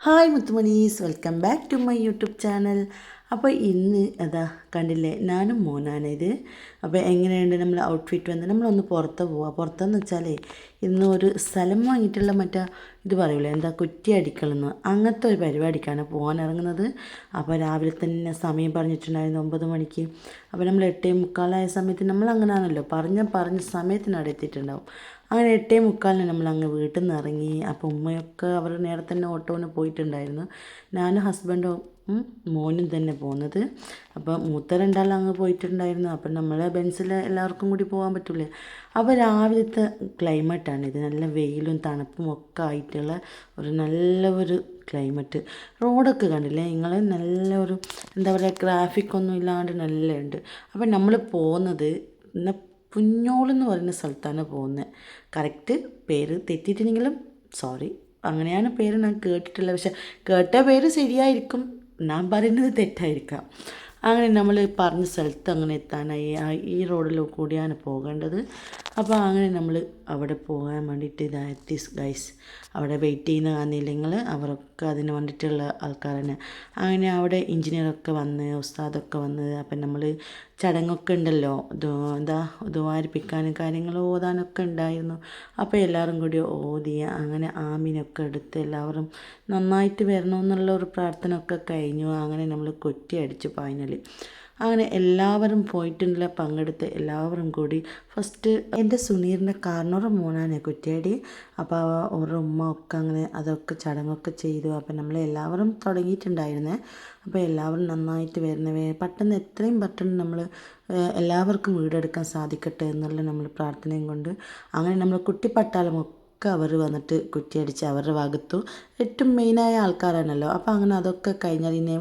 Hi മുത്തുമണീസ്, welcome back to my YouTube channel. അപ്പോൾ ഇന്ന് അതാ കണ്ടില്ലേ, ഞാനും മോനാണ് ഇത്. അപ്പോൾ എങ്ങനെയുണ്ട് നമ്മൾ ഔട്ട്ഫിറ്റ് വന്ന് നമ്മളൊന്ന് പുറത്ത് പോവാം. പുറത്തെന്ന് വെച്ചാലേ ഇന്ന് ഒരു സ്ഥലം വാങ്ങിയിട്ടുള്ള മറ്റേ ഇത് പറയൂലേ, എന്താ കുറ്റി അടിക്കണമെന്ന്, അങ്ങനത്തെ ഒരു പരിപാടിക്കാണ് പോകാൻ ഇറങ്ങുന്നത്. അപ്പോൾ രാവിലെ തന്നെ സമയം പറഞ്ഞിട്ടുണ്ടായിരുന്നു 9 മണിക്ക്. അപ്പോൾ നമ്മൾ 8:45 സമയത്ത് നമ്മൾ അങ്ങനെയാണല്ലോ പറഞ്ഞ സമയത്തിനവിടെ എത്തിയിട്ടുണ്ടാവും. അങ്ങനെ 8:45 നമ്മൾ അങ്ങ് വീട്ടിൽ നിന്ന് ഇറങ്ങി. അപ്പോൾ ഉമ്മയൊക്കെ അവർ നേരെ തന്നെ ഓട്ടോന് പോയിട്ടുണ്ടായിരുന്നു. ഞാനും ഹസ്ബൻഡും മോനും തന്നെ പോകുന്നത്. അപ്പോൾ മൂത്ത രണ്ടാളും അങ്ങ് പോയിട്ടുണ്ടായിരുന്നു. അപ്പം നമ്മൾ ബെൻസിൽ എല്ലാവർക്കും കൂടി പോകാൻ പറ്റില്ലേ. അപ്പോൾ രാവിലത്തെ ക്ലൈമറ്റാണിത്, നല്ല വെയിലും തണുപ്പും ഒക്കെ ആയിട്ടുള്ള ഒരു ക്ലൈമറ്റ്. റോഡൊക്കെ കണ്ടില്ലേ നിങ്ങൾ, നല്ല ഒരു എന്താ പറയുക, ട്രാഫിക്കൊന്നും ഇല്ലാണ്ട് നല്ല ഉണ്ട്. അപ്പം നമ്മൾ പോകുന്നത് പുഞ്ഞോളെന്ന് പറയുന്ന സ്ഥലത്താണ് പോകുന്നത്. കറക്റ്റ് പേര് തെറ്റിയിട്ടുണ്ടെങ്കിലും സോറി, അങ്ങനെയാണ് പേര് ഞാൻ കേട്ടിട്ടുള്ളത്. പക്ഷെ കേട്ട പേര് ശരിയായിരിക്കും, ഞാൻ പറയുന്നത് തെറ്റായിരിക്കാം. അങ്ങനെ നമ്മൾ പറഞ്ഞ സ്ഥലത്ത് അങ്ങനെ എത്താനായി. ഈ റോഡിൽ കൂടിയാണ് പോകേണ്ടത്. അപ്പോൾ അങ്ങനെ നമ്മൾ അവിടെ പോകാൻ വേണ്ടിയിട്ട് ഇതായി ഗൈസ്. അവിടെ വെയിറ്റ് ചെയ്യുന്ന കാണില്ലെങ്കിൽ അവരൊക്കെ അതിന് വേണ്ടിയിട്ടുള്ള ആൾക്കാർ തന്നെ. അങ്ങനെ അവിടെ എഞ്ചിനീയറൊക്കെ വന്ന് ഉസ്താദൊക്കെ വന്ന്, അപ്പം നമ്മൾ ചടങ്ങൊക്കെ ഉണ്ടല്ലോ, ദ്വാരിപ്പിക്കാനും കാര്യങ്ങൾ ഓതാനൊക്കെ ഉണ്ടായിരുന്നു. അപ്പോൾ എല്ലാവരും കൂടി ഓതി അങ്ങനെ ആമീനൊക്കെ എടുത്ത് എല്ലാവരും നന്നായിട്ട് വരണമെന്നുള്ള ഒരു പ്രാർത്ഥന ഒക്കെ കഴിഞ്ഞു. അങ്ങനെ നമ്മൾ കൊറ്റി അടിച്ചു ഫൈനൽ. അങ്ങനെ എല്ലാവരും പോയിട്ടുണ്ടല്ലോ, പങ്കെടുത്ത് എല്ലാവരും കൂടി ഫസ്റ്റ് എൻ്റെ സുനീറിൻ്റെ കാർണോറെ മോനാണ് കുറ്റിയാടി. അപ്പോൾ അവരുടെ ഉമ്മ ഒക്കെ അങ്ങനെ അതൊക്കെ ചടങ്ങൊക്കെ ചെയ്തു. അപ്പം നമ്മളെല്ലാവരും തുടങ്ങിയിട്ടുണ്ടായിരുന്നേ. അപ്പോൾ എല്ലാവരും നന്നായിട്ട് വരുന്നവേ പെട്ടെന്ന് എത്രയും പെട്ടെന്ന് നമ്മൾ എല്ലാവർക്കും വീടെടുക്കാൻ സാധിക്കട്ടെ എന്നുള്ള നമ്മൾ പ്രാർത്ഥനയും കൊണ്ട് അങ്ങനെ നമ്മൾ കുട്ടിപ്പട്ടാളമൊക്കെ അവർ വന്നിട്ട് കുറ്റിയടിച്ച് അവരുടെ ഭാഗത്തു ഏറ്റവും മെയിനായ ആൾക്കാരാണല്ലോ. അപ്പോൾ അങ്ങനെ അതൊക്കെ കഴിഞ്ഞാൽ ഇനി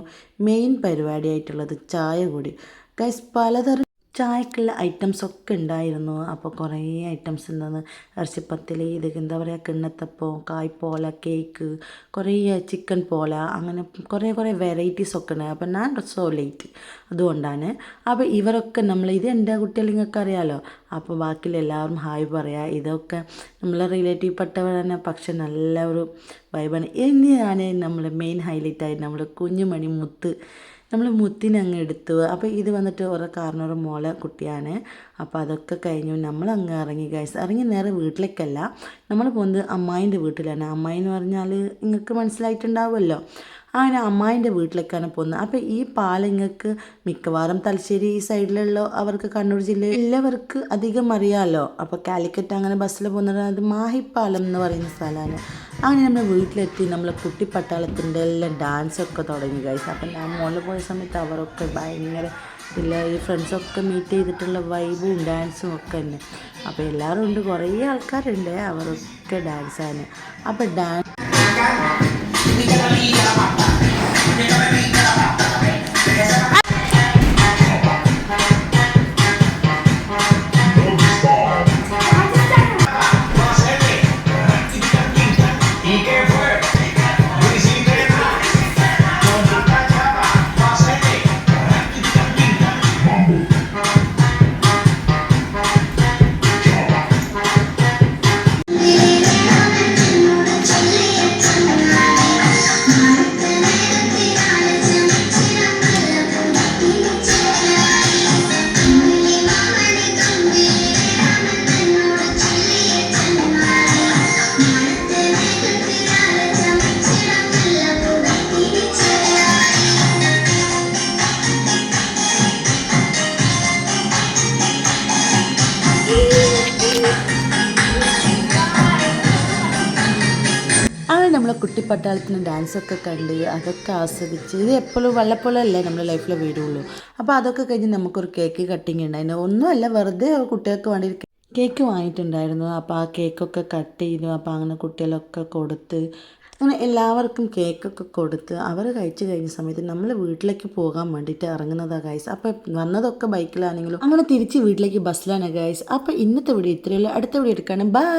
മെയിൻ പരിപാടിയായിട്ടുള്ളത് ചായ കൂടി. ഗൈസ്, പലതരം ചായക്കുള്ള ഐറ്റംസൊക്കെ ഉണ്ടായിരുന്നു. അപ്പോൾ കുറേ ഐറ്റംസ് ഉണ്ടെന്ന്, ഇറച്ചിപ്പത്തിൽ, ഇത് എന്താ പറയുക, കിണ്ണത്തപ്പം, കായ്പോല, കേക്ക്, കുറേ ചിക്കൻ പോല, അങ്ങനെ കുറേ വെറൈറ്റീസൊക്കെ ഉണ്ടായി. അപ്പോൾ ഞാൻ സോ ലേറ്റ് അതുകൊണ്ടാണ്. അപ്പോൾ ഇവരൊക്കെ ഇത് എൻ്റെ കുട്ടികൾ നിങ്ങൾക്ക് അറിയാമല്ലോ. അപ്പോൾ ബാക്കിയുള്ള എല്ലാവരും ഹായ് പറയാം. ഇതൊക്കെ നമ്മളെ റിലേറ്റീവ് പെട്ടവർ തന്നെ, പക്ഷെ നല്ല ഒരു വൈബാണ്. ഇനിയാണ് നമ്മൾ മെയിൻ ഹൈലൈറ്റായി നമ്മൾ കുഞ്ഞുമണി നമ്മൾ മുത്തിനെ അങ്ങ് എടുത്തു. അപ്പോൾ ഇത് വന്നിട്ട് ഓരോ കാരണവർ മോളെ കുട്ടിയാണ്. അപ്പോൾ അതൊക്കെ കഴിഞ്ഞു നമ്മൾ അങ്ങ് ഇറങ്ങി ഗൈസ്. ഇറങ്ങി നേരെ വീട്ടിലേക്കല്ല, നമ്മൾ പോകുന്നത് അമ്മായിൻ്റെ വീട്ടിലാണ്. അമ്മായി എന്ന് പറഞ്ഞാൽ നിങ്ങൾക്ക് മനസ്സിലായിട്ടുണ്ടാവുമല്ലോ. അങ്ങനെ അമ്മായിൻ്റെ വീട്ടിലേക്കാണ് പോകുന്നത്. അപ്പോൾ ഈ പാലം നിങ്ങൾക്ക് മിക്കവാറും തലശ്ശേരി ഈ സൈഡിലുള്ള അവർക്ക്, കണ്ണൂർ ജില്ലയിൽ എല്ലാവർക്ക് അധികം അറിയാമല്ലോ. അപ്പോൾ കാലിക്കറ്റ് അങ്ങനെ ബസ്സിൽ പോകുന്നത് അത് മാഹിപ്പാലം എന്ന് പറയുന്ന സ്ഥലമാണ്. അങ്ങനെ നമ്മൾ വീട്ടിലെത്തി. നമ്മൾ കുട്ടിപ്പട്ടാളത്തിൻ്റെ എല്ലാം ഡാൻസൊക്കെ തുടങ്ങി ഗൈസ്. അപ്പം ഞാൻ മോളിൽ പോയ സമയത്ത് അവരൊക്കെ ഭയങ്കര ഈ ഫ്രണ്ട്സൊക്കെ മീറ്റ് ചെയ്തിട്ടുള്ള വൈബും ഡാൻസും ഒക്കെ തന്നെ. അപ്പോൾ എല്ലാവരും ഉണ്ട്, കുറേ ആൾക്കാരുണ്ട്, അവരൊക്കെ ഡാൻസാണ്. അപ്പോൾ ഡാൻസ് നമ്മളെ കുട്ടിപ്പട്ടാളത്തിന് ഡാൻസൊക്കെ കണ്ട് അതൊക്കെ ആസ്വദിച്ച്, ഇത് എപ്പോഴും വല്ലപ്പോഴല്ലേ നമ്മുടെ ലൈഫിൽ വീടുള്ളൂ. അപ്പോൾ അതൊക്കെ കഴിഞ്ഞ് നമുക്കൊരു കേക്ക് കട്ടിങ് ഉണ്ടായിരുന്നു. ഒന്നുമല്ല, വെറുതെ കുട്ടികൾക്ക് വേണ്ടി കേക്ക് വാങ്ങിയിട്ടുണ്ടായിരുന്നു. അപ്പോൾ ആ കേക്കൊക്കെ കട്ട് ചെയ്തു. അപ്പോൾ അങ്ങനെ കുട്ടികളൊക്കെ കൊടുത്ത് അങ്ങനെ എല്ലാവർക്കും കേക്കൊക്കെ കൊടുത്ത് അവർ കഴിച്ച് കഴിഞ്ഞ സമയത്ത് നമ്മൾ വീട്ടിലേക്ക് പോകാൻ വേണ്ടിയിട്ട് ഇറങ്ങുന്നതാണ് ഗൈസ്. അപ്പോൾ വന്നതൊക്കെ ബൈക്കിലാണെങ്കിലും അങ്ങനെ തിരിച്ച് വീട്ടിലേക്ക് ബസ്സിലാണ് ഗൈസ്. അപ്പോൾ ഇന്നത്തെ വീഡിയോ ഇത്രയുള്ളൂ. അടുത്ത വീഡിയോ എടുക്കാണ്. ബൈ.